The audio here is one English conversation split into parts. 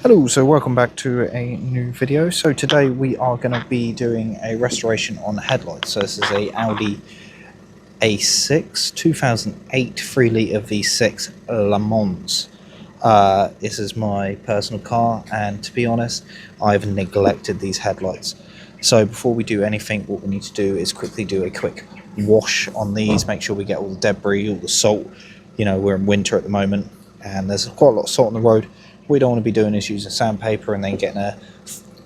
Hello, so welcome back to a new video. So today we are going to be doing a restoration on headlights. So this is a Audi A6 2008 3 litre V6 Le Mans. This is my personal car, and to be honest, I've neglected these headlights. So before we do anything, what we need to do is quickly do a quick wash on these, make sure we get all the debris, all the salt. You know, we're in winter at the moment and there's quite a lot of salt on the road. What we don't want to be doing is using sandpaper and then getting a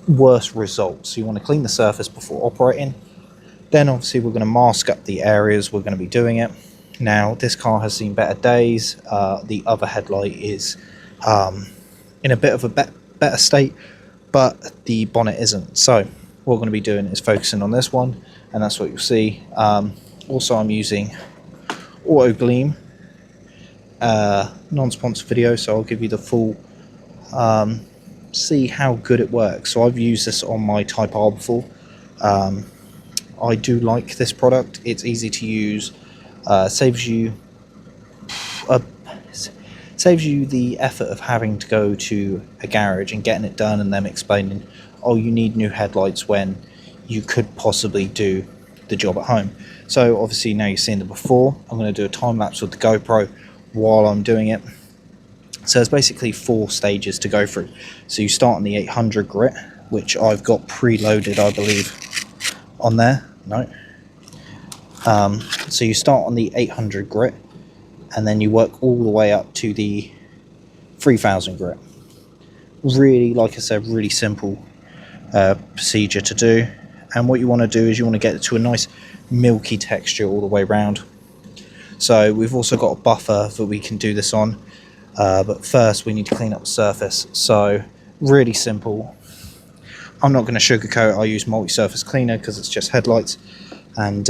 worse result. So you want to clean the surface before operating. Then obviously we're going to mask up the areas we're going to be doing it. Now this car has seen better days. The other headlight is in a bit of a better state, but the bonnet isn't. So what we're going to be doing is focusing on this one, and that's what you'll see. Also, I'm using Auto Gleam, non-sponsored video, so I'll give you the full see how good it works. So I've used this on my Type R before. I do like this product. It's easy to use, saves you the effort of having to go to a garage and getting it done and them explaining, oh, you need new headlights, when you could possibly do the job at home. So obviously now you've seen the before. I'm going to do a time lapse with the GoPro while I'm doing it. So there's basically 4 stages to go through. So you start on the 800 grit, which I've got preloaded, I believe, on there. No. So you start on the 800 grit, and then you work all the way up to the 3000 grit. Really, like I said, really simple procedure to do. And what you want to do is you want to get it to a nice milky texture all the way around. So we've also got a buffer that we can do this on, but first we need to clean up the surface. So really simple. I'm not going to sugarcoat it. I use multi-surface cleaner because it's just headlights, and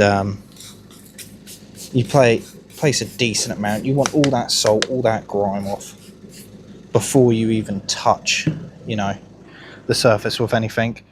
you place a decent amount. You want all that salt, all that grime off before you even touch, you know, the surface with anything.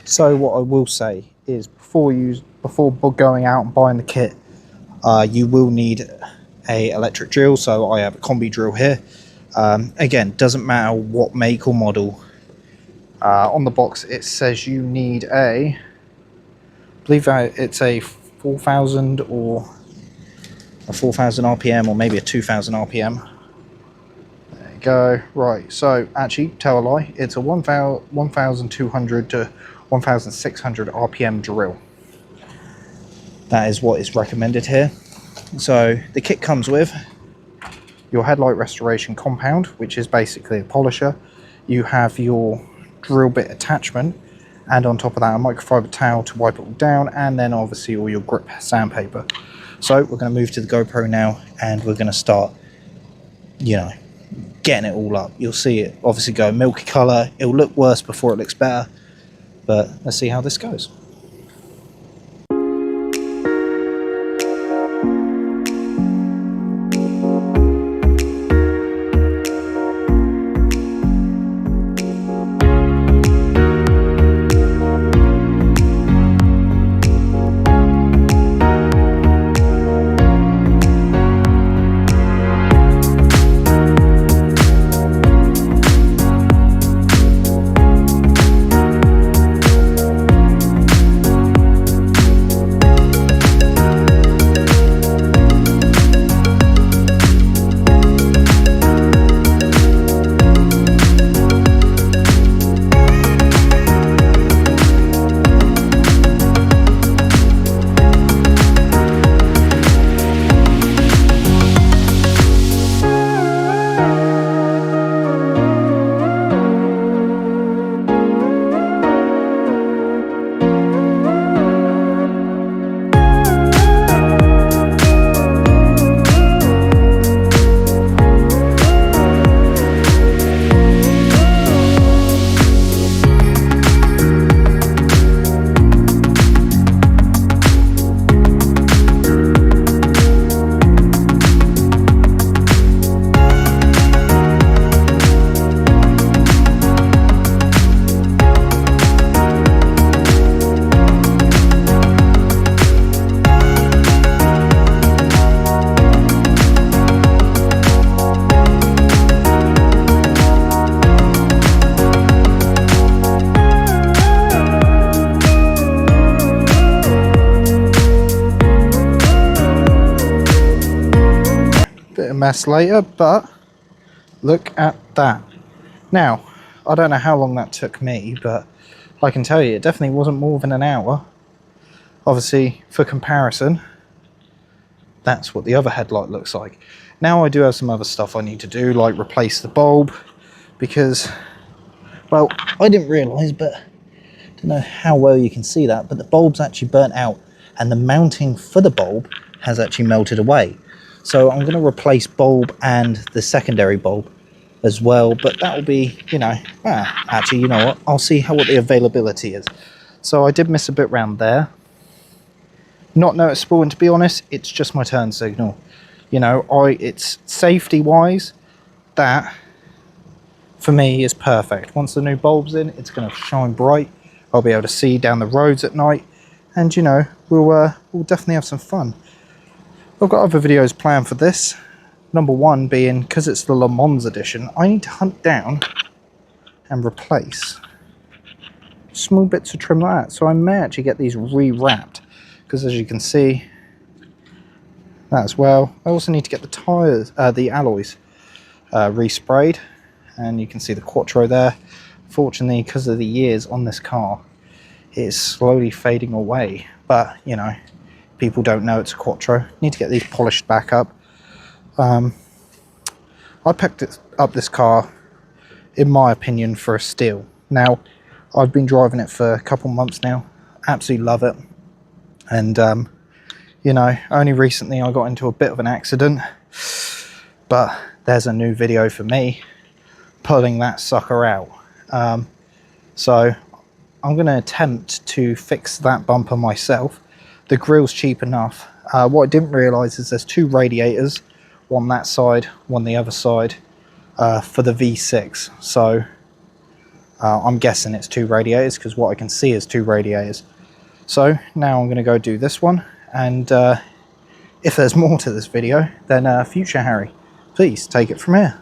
So what I will say is, before going out and buying the kit, you will need a electric drill. So I have a combi drill here. Again, doesn't matter what make or model. On the box it says you need I believe it's a 4000 or a 4000 RPM, or maybe a 2000 RPM. There you go. Right, so actually, tell a lie, it's a 1200 to 1600 RPM drill. That is what is recommended here. So the kit comes with your headlight restoration compound, which is basically a polisher. You have your drill bit attachment, and on top of that a microfiber towel to wipe it all down, and then obviously all your grip sandpaper. So we're going to move to the GoPro now, and we're going to start, you know, getting it all up. You'll see it obviously go milky colour. It'll look worse before it looks better, but let's see how this goes. mess later, but look at that. Now, I don't know how long that took me, but I can tell you it definitely wasn't more than an hour. Obviously, for comparison, that's what the other headlight looks like. Now I do have some other stuff I need to do, like replace the bulb, because, well, I didn't realise, but I don't know how well you can see that, but the bulb's actually burnt out, and the mounting for the bulb has actually melted away. So I'm going to replace bulb and the secondary bulb as well, but that will be, you know, actually, you know what, I'll see what the availability is. So I did miss a bit round there. Not noticeable, and to be honest, it's just my turn signal. You know, it's safety wise, that for me is perfect. Once the new bulb's in, it's going to shine bright. I'll be able to see down the roads at night, and you know, we'll definitely have some fun. I've got other videos planned for this. Number one being, because it's the Le Mans edition, I need to hunt down and replace small bits of trim like that. So I may actually get these re-wrapped, because as you can see, that as well. I also need to get the tyres, the alloys resprayed, and you can see the Quattro there. Fortunately, because of the years on this car, it's slowly fading away, but you know, people don't know it's a Quattro. Need to get these polished back up. I picked up this car, in my opinion, for a steal. Now, I've been driving it for a couple months now. Absolutely love it. And, you know, only recently I got into a bit of an accident. But there's a new video for me pulling that sucker out. So I'm going to attempt to fix that bumper myself. The grill's cheap enough. What I didn't realise is there's two radiators, one that side, one the other side, for the V6. So I'm guessing it's two radiators, because what I can see is two radiators. So now I'm going to go do this one, and if there's more to this video, then future Harry, please take it from here.